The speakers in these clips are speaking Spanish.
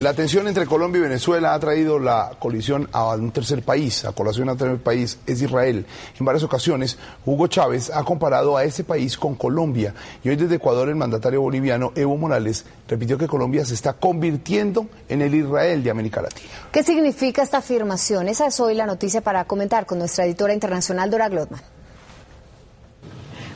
La tensión entre Colombia y Venezuela ha traído la colisión a un tercer país, a colación a un tercer país, es Israel. En varias ocasiones, Hugo Chávez ha comparado a ese país con Colombia. Y hoy desde Ecuador, el mandatario boliviano Evo Morales repitió que Colombia se está convirtiendo en el Israel de América Latina. ¿Qué significa esta afirmación? Esa es hoy la noticia para comentar con nuestra editora internacional, Dora Glotman.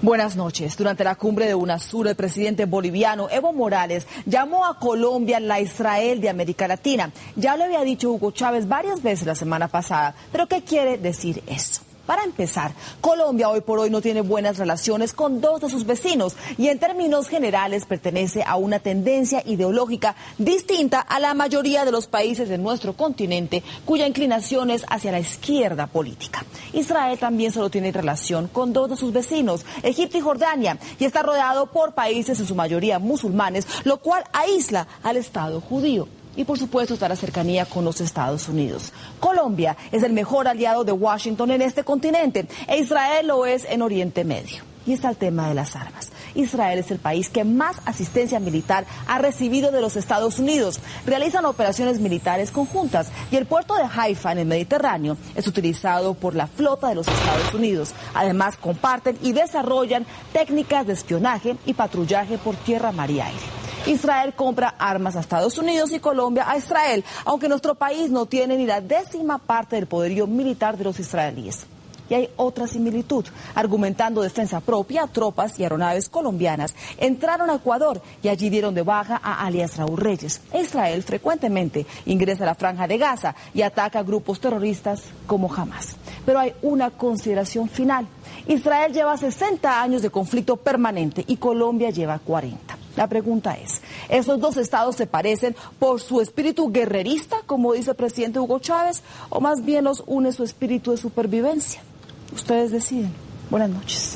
Buenas noches. Durante la cumbre de UNASUR, el presidente boliviano Evo Morales llamó a Colombia la Israel de América Latina. Ya lo había dicho Hugo Chávez varias veces la semana pasada. ¿Pero qué quiere decir eso? Para empezar, Colombia hoy por hoy no tiene buenas relaciones con dos de sus vecinos y en términos generales pertenece a una tendencia ideológica distinta a la mayoría de los países de nuestro continente, cuya inclinación es hacia la izquierda política. Israel también solo tiene relación con dos de sus vecinos, Egipto y Jordania, y está rodeado por países en su mayoría musulmanes, lo cual aísla al Estado judío. Y por supuesto está la cercanía con los Estados Unidos. Colombia es el mejor aliado de Washington en este continente e Israel lo es en Oriente Medio. Y está el tema de las armas. Israel es el país que más asistencia militar ha recibido de los Estados Unidos. Realizan operaciones militares conjuntas y el puerto de Haifa en el Mediterráneo es utilizado por la flota de los Estados Unidos. Además comparten y desarrollan técnicas de espionaje y patrullaje por tierra, mar y aire. Israel compra armas a Estados Unidos y Colombia a Israel, aunque nuestro país no tiene ni la 10ª parte del poderío militar de los israelíes. Y hay otra similitud. Argumentando defensa propia, tropas y aeronaves colombianas entraron a Ecuador y allí dieron de baja a alias Raúl Reyes. Israel frecuentemente ingresa a la Franja de Gaza y ataca a grupos terroristas como Hamas. Pero hay una consideración final. Israel lleva 60 años de conflicto permanente y Colombia lleva 40. La pregunta es, ¿esos dos estados se parecen por su espíritu guerrerista, como dice el presidente Hugo Chávez, o más bien los une su espíritu de supervivencia? Ustedes deciden. Buenas noches.